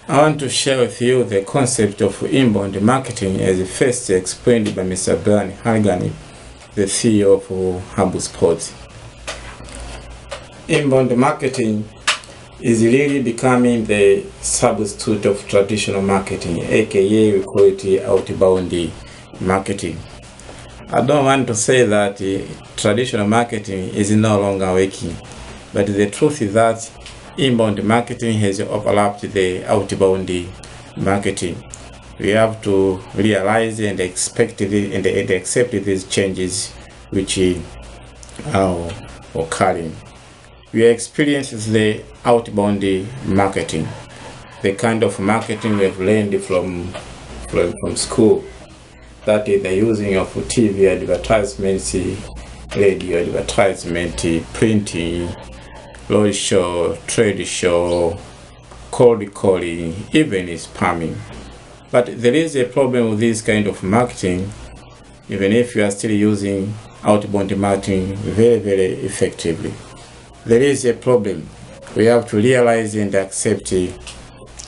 I want to share with you the concept of inbound marketing as first explained by Mr. Brian Hargani, the CEO of OUTBOUND. Inbound marketing is really becoming the substitute of traditional marketing, aka we call it outbound marketing. I don't want to say that traditional marketing is no longer working, but the truth is that inbound marketing has overlapped the outbound marketing. We have to realize and expect and accept these changes which are occurring. We experience the outbound marketing, the kind of marketing we have learned from school. That is the using of TV advertisements, radio advertisement, printing, road show, trade show, cold calling, even spamming. But there is a problem with this kind of marketing, even if you are still using outbound marketing very, very effectively. There is a problem. We have to realize and accept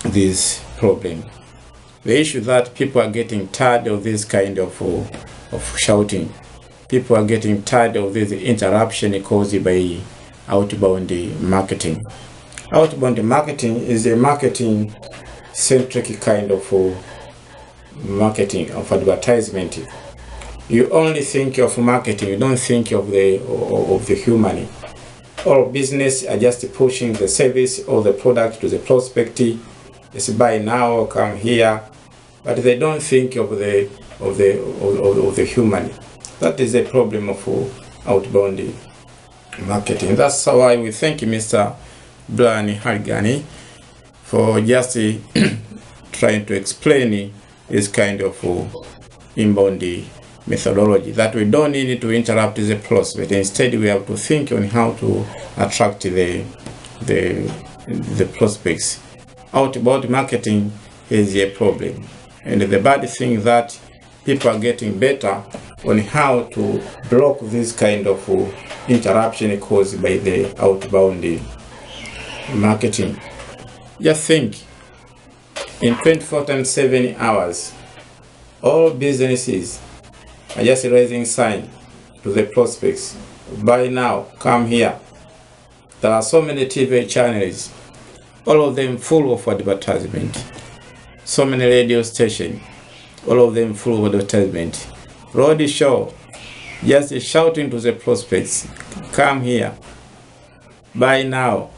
this problem. The issue that people are getting tired of this kind of shouting. People are getting tired of this interruption caused by outbound marketing. Outbound marketing is a marketing-centric kind of marketing, of advertisement. You only think of marketing, you don't think of the human. All business are just pushing the service or the product to the prospect. It's buy now, come here, but they don't think of the human. That is a problem of outbound marketing. That's why we thank Mr. Brian Hargani for just trying to explain this kind of inbound methodology, that we don't need to interrupt the prospect. Instead, we have to think on how to attract the prospects. Outbound marketing is a problem, and the bad thing that people are getting better on how to block this kind of interruption caused by the outbound marketing. Just think, in 24 times 7 hours, all businesses are just raising sign to the prospects. Buy now, come here. There are so many TV channels, all of them full of advertisement. So many radio stations, all of them full of advertisement. Road show, just shouting to the prospects, come here, buy now.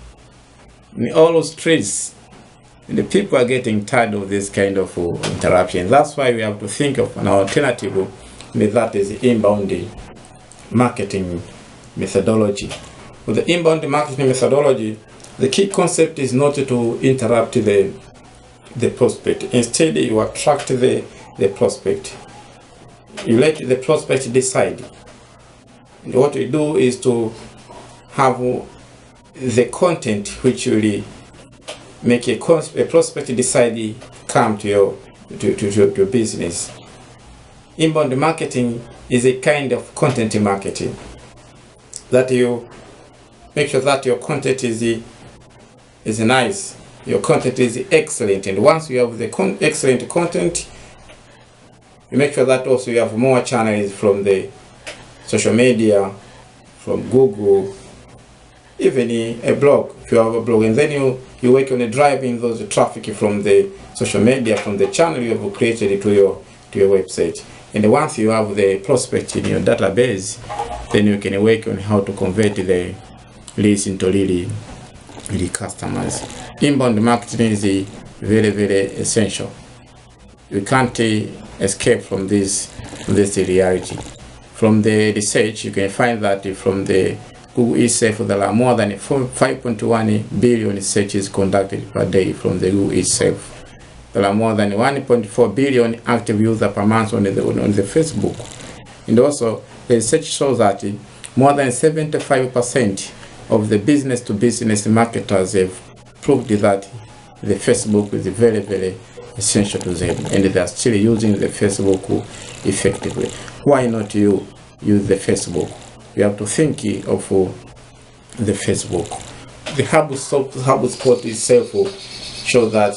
In all streets, the people are getting tired of this kind of interruption. That's why we have to think of an alternative, that is inbound marketing methodology. With the inbound marketing methodology, the key concept is not to interrupt the prospect. Instead, you attract the prospect. You let the prospect decide. And what we do is to have the content which will make a prospect decide come to your business. Inbound marketing is a kind of content marketing, that you make sure that your content is nice, your content is excellent, and once you have the excellent content, you make sure that also you have more channels from the social media, from Google, even a blog, if you have a blog, and then you work on driving those traffic from the social media, from the channel you have created to your website. And once you have the prospect in your database, then you can work on how to convert the leads into really customers. Inbound marketing is very, very essential. You can't escape from this reality. From the research, you can find that from the Google itself, there are more than 5.1 billion searches conducted per day from the Google itself. There are more than 1.4 billion active users per month on the Facebook. And also, the research shows that more than 75% of the business-to-business marketers have proved that the Facebook is very, very essential to them, and they are still using the Facebook effectively. Why not you use the Facebook? You have to think of the Facebook. The HubSpot itself shows that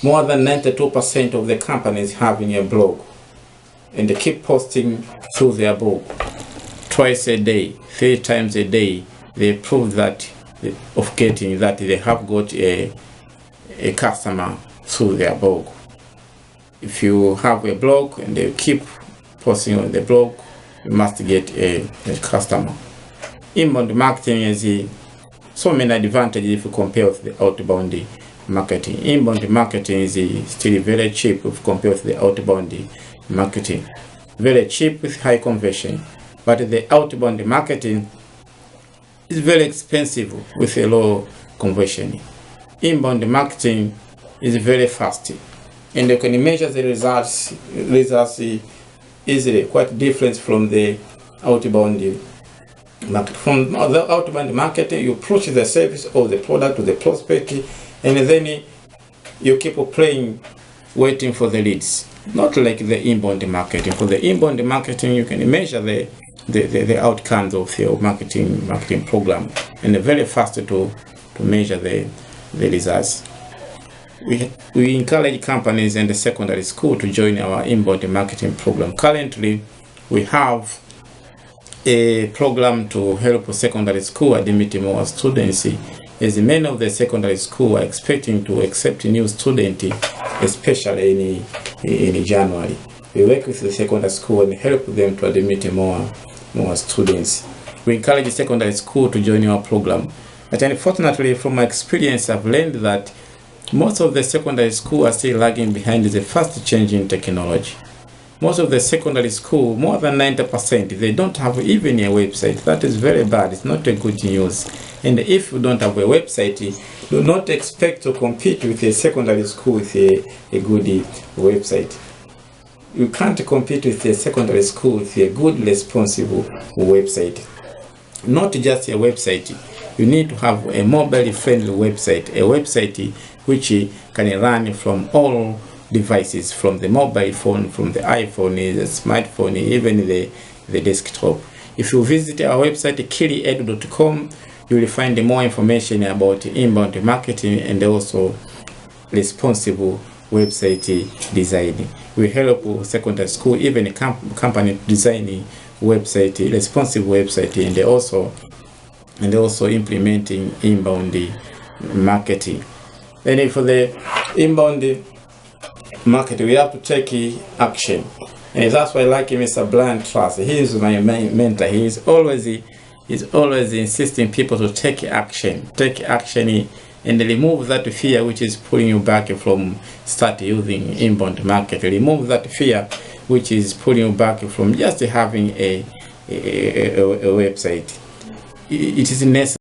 more than 92% of the companies having a blog, and they keep posting through their blog twice a day, 3 times a day. They prove that of getting that they have got a customer through their blog. If you have a blog and they keep posting on the blog, you must get a customer. Inbound marketing is so many advantages if you compare with the outbound marketing. Inbound marketing is still very cheap if compared with the outbound marketing. Very cheap with high conversion. But the outbound marketing is very expensive with a low conversion. Inbound marketing is very fast, and you can measure the results easily, quite different from the outbound market. From the outbound marketing, you approach the service or the product to the prospect, and then you keep playing, waiting for the leads. Not like the inbound marketing. For the inbound marketing, you can measure the outcomes of your marketing program, and very fast to measure the results. We encourage companies and the secondary school to join our inbound marketing program. Currently, we have a program to help secondary school admit more students, as many of the secondary school are expecting to accept new students, especially in January. We work with the secondary school and help them to admit more students. We encourage the secondary school to join our program. But unfortunately, from my experience, I've learned that most of the secondary school are still lagging behind the fast changing technology. Most of the secondary school, more than 90%, they don't have even a website. That is very bad. It's not a good news. And if you don't have a website, do not expect to compete with a secondary school with a good website. You can't compete with a secondary school with a good, responsible website. Not just a website. You need to have a mobile-friendly website, a website which can run from all devices, from the mobile phone, from the iPhone, the smartphone, even the desktop. If you visit our website, killyedu.com, you will find more information about inbound marketing and also responsible website design. We help secondary school, even a company designing website, responsive website, and also implementing inbound marketing. Then for the inbound marketing, we have to take action, and that's why I like Mr. Brian Truss. He is my mentor. He is always insisting people to take action, and remove that fear which is pulling you back from start using inbound marketing. Remove that fear which is pulling you back from just having a website. It is necessary.